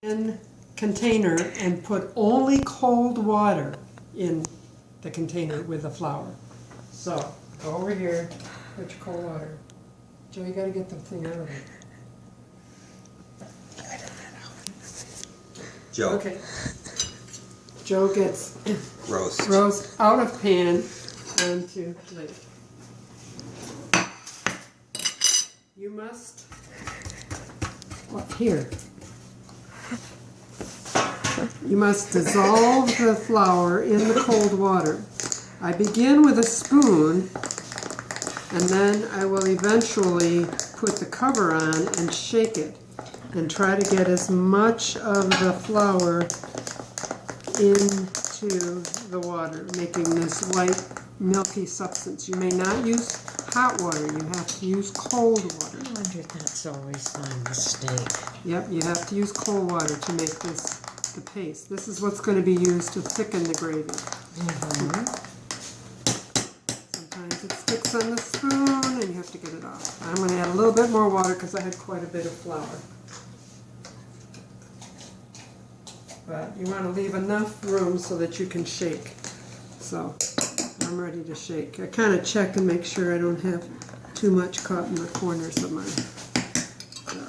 in container and put only cold water in the container with the flour. So, go over here, put your cold water. Joe, you gotta get the thing out of there. Joe. Okay. Joe gets Roast out of pan onto plate. You must, here, you must dissolve the flour in the cold water. I begin with a spoon, and then I will eventually put the cover on and shake it and try to get as much of the flour into the water, making this light, milky substance. You may not use hot water, you have to use cold water. I wonder if that's always my mistake. Yep, you have to use cold water to make this the paste. This is what's going to be used to thicken the gravy. Sometimes it sticks on the spoon and you have to get it off. I'm going to add a little bit more water because I had quite a bit of flour. But you want to leave enough room so that you can shake. So I'm ready to shake. I kind of check and make sure I don't have too much caught in the corners of my jar.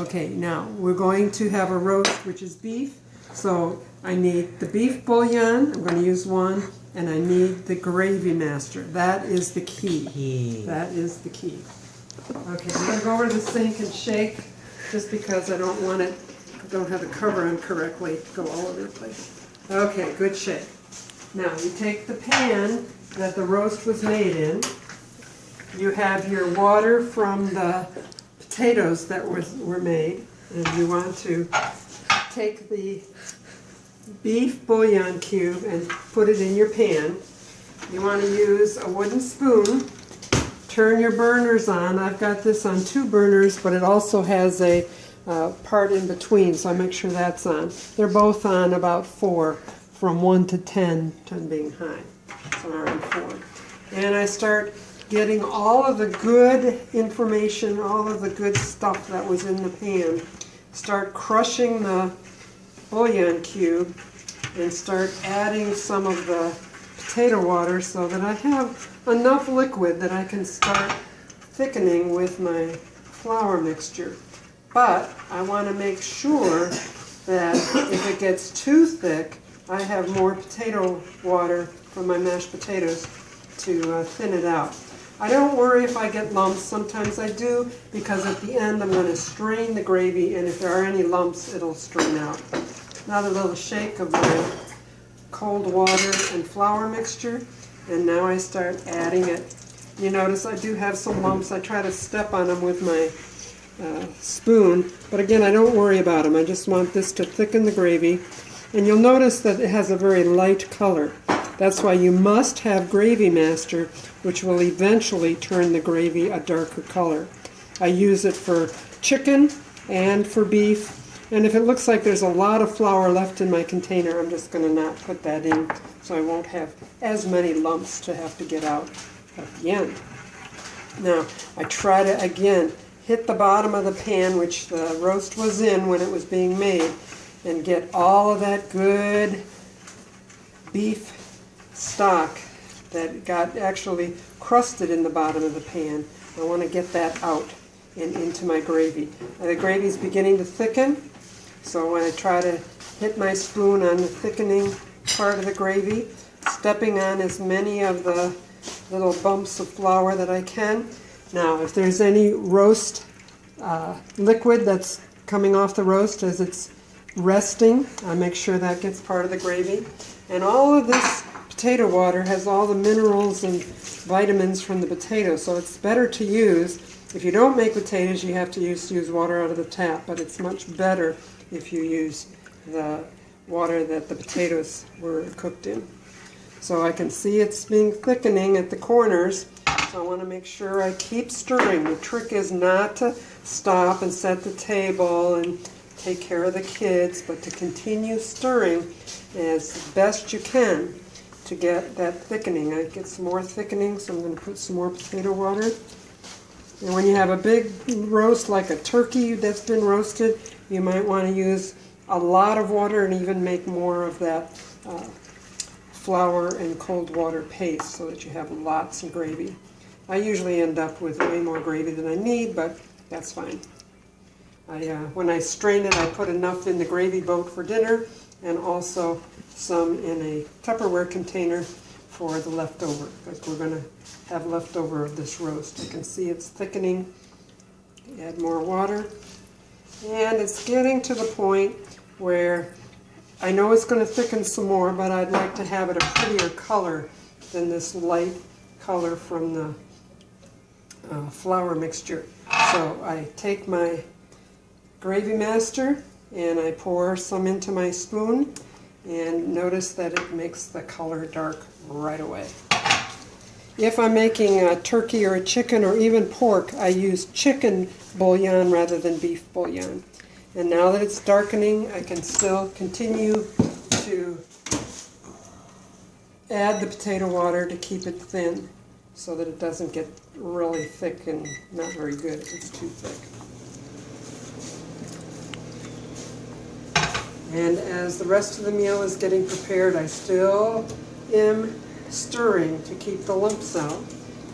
Okay, now we're going to have a roast, which is beef. So I need the beef bouillon, I'm going to use one, and I need the gravy master. That is the key. That is the key. Okay, I'm going to go over to the sink and shake, just because I don't want it, don't have the cover on correctly, go all over the place. Okay, good shake. Now you take the pan that the roast was made in, you have your water from the potatoes that were made, and you want to take the beef bouillon cube and put it in your pan. You want to use a wooden spoon, turn your burners on. I've got this on 2 burners, but it also has a part in between, so I make sure that's on. They're both on about 4, from 1 to 10, 10 being high, so around 4. And I start getting all of the good information, all of the good stuff that was in the pan. Start crushing the bouillon cube and start adding some of the potato water so that I have enough liquid that I can start thickening with my flour mixture. But I want to make sure that if it gets too thick, I have more potato water from my mashed potatoes to thin it out. I don't worry if I get lumps. Sometimes I do, because at the end I'm going to strain the gravy, and if there are any lumps, it'll strain out. Another little shake of my cold water and flour mixture, and now I start adding it. You notice I do have some lumps. I try to step on them with my spoon, but again, I don't worry about them. I just want this to thicken the gravy. And you'll notice that it has a very light color. That's why you must have Gravy Master, which will eventually turn the gravy a darker color. I use it for chicken and for beef, and if it looks like there's a lot of flour left in my container, I'm just going to not put that in, so I won't have as many lumps to have to get out at the end. Now, I try to, again, hit the bottom of the pan, which the roast was in when it was being made, and get all of that good beef stock that got actually crusted in the bottom of the pan. I want to get that out and into my gravy. And the gravy is beginning to thicken, so when I try to hit my spoon on the thickening part of the gravy, stepping on as many of the little bumps of flour that I can. Now, if there's any roast liquid that's coming off the roast as it's resting, I make sure that gets part of the gravy. And all of this potato water has all the minerals and vitamins from the potato, so it's better to use. If you don't make potatoes, you have to use water out of the tap, but it's much better if you use the water that the potatoes were cooked in. So I can see it's being thickening at the corners, so I want to make sure I keep stirring. The trick is not to stop and set the table and take care of the kids, but to continue stirring as best you can to get that thickening. I get some more thickening, so I'm going to put some more potato water And when you have a big roast like a turkey that's been roasted, you might want to use a lot of water and even make more of that flour and cold water paste so that you have lots of gravy. I usually end up with way more gravy than I need, but that's fine. When I strain it, I put enough in the gravy boat for dinner and also some in a Tupperware container for the leftover, because we're going to have leftover of this roast. You can see it's thickening. Add more water. And it's getting to the point where I know it's going to thicken some more, but I'd like to have it a prettier color than this light color from the flour mixture. So I take my gravy master and I pour some into my spoon, and notice that it makes the color dark right away. If I'm making a turkey or a chicken or even pork, I use chicken bouillon rather than beef bouillon. And now that it's darkening, I can still continue to add the potato water to keep it thin so that it doesn't get really thick and not very good if it's too thick. And as the rest of the meal is getting prepared, I still am stirring to keep the lumps out.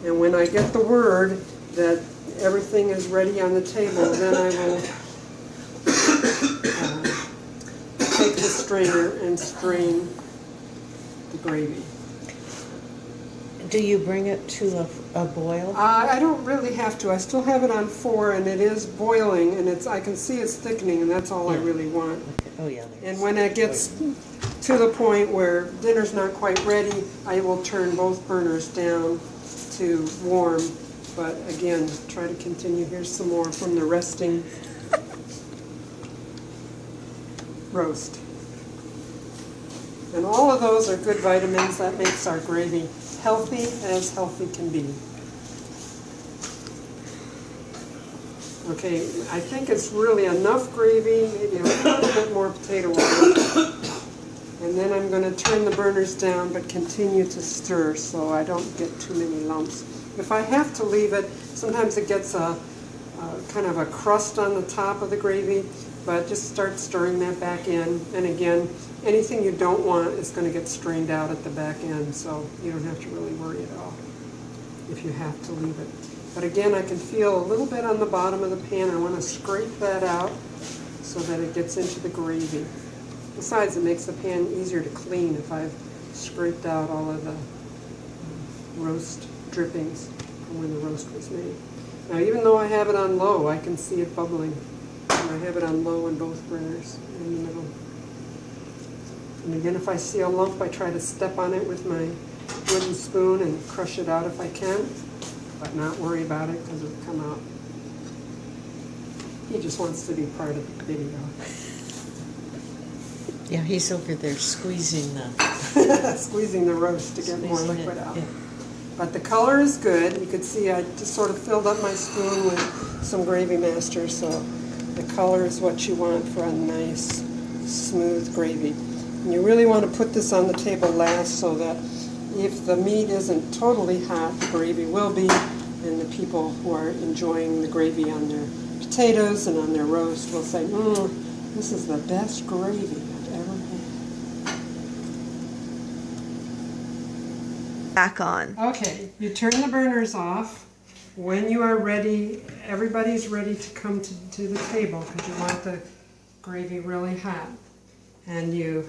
And when I get the word that everything is ready on the table, then I will take the strainer and strain the gravy. Do you bring it to a boil? I don't really have to. I still have it on 4 and it is boiling, and I can see it's thickening, and that's all I really want. Okay. Oh yeah. And when it gets to the point where dinner's not quite ready, I will turn both burners down to warm. But again, try to continue. Here's some more from the resting roast. And all of those are good vitamins. That makes our gravy healthy as healthy can be. Okay, I think it's really enough gravy, maybe a little bit more potato water. And then I'm going to turn the burners down but continue to stir so I don't get too many lumps. If I have to leave it, sometimes it gets a kind of a crust on the top of the gravy, but just start stirring that back in. And again, anything you don't want is going to get strained out at the back end, so you don't have to really worry at all if you have to leave it. But again, I can feel a little bit on the bottom of the pan. I want to scrape that out so that it gets into the gravy. Besides, it makes the pan easier to clean if I've scraped out all of the roast drippings from when the roast was made. Now, even though I have it on low, I can see it bubbling. And I have it on low in both burners in the middle. And again, if I see a lump, I try to step on it with my wooden spoon and crush it out if I can, but not worry about it because it'll come out. He just wants to be part of the video. Yeah, he's over there squeezing the Squeezing the roast to get more liquid out. Yeah. But the color is good. You could see I just sort of filled up my spoon with some Gravy Master, so the color is what you want for a nice, smooth gravy. And you really want to put this on the table last so that if the meat isn't totally hot, the gravy will be, and the people who are enjoying the gravy on their potatoes and on their roast will say, this is the best gravy I've ever had. Back on. Okay, you turn the burners off. When you are ready, everybody's ready to come to the table because you want the gravy really hot. And you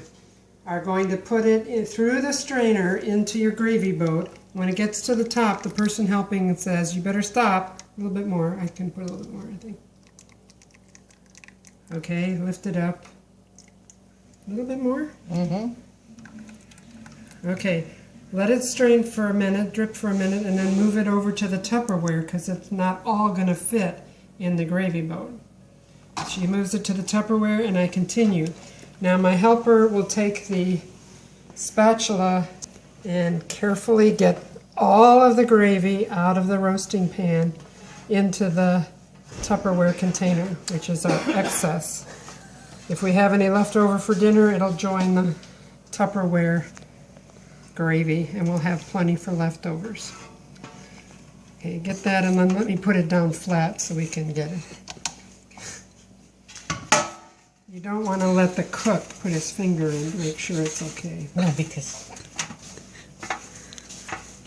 are going to put it in through the strainer into your gravy boat. When it gets to the top, the person helping says, you better stop. A little bit more. I can put a little bit more, I think. Okay, lift it up. A little bit more? Mm-hmm. Okay, let it strain for a minute, drip for a minute, and then move it over to the Tupperware because it's not all going to fit in the gravy boat. She moves it to the Tupperware and I continue. Now my helper will take the spatula and carefully get all of the gravy out of the roasting pan into the Tupperware container, which is our excess. If we have any left over for dinner, it'll join the Tupperware gravy and we'll have plenty for leftovers. Okay, get that, and then let me put it down flat so we can get it. You don't want to let the cook put his finger in to make sure it's okay. No, because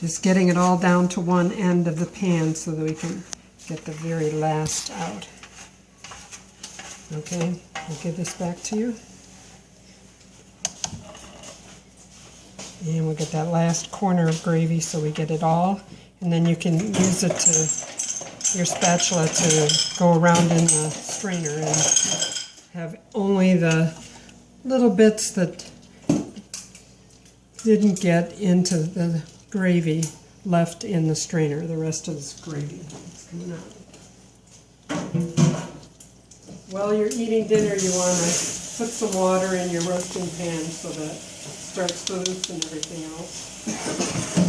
Just getting it all down to one end of the pan so that we can get the very last out. Okay, I'll give this back to you. And we'll get that last corner of gravy so we get it all. And then you can use it to, your spatula to go around in the strainer and have only the little bits that didn't get into the gravy left in the strainer. The rest of this gravy is coming out. While you're eating dinner, you want to put some water in your roasting pan so that it starts to loosen everything else.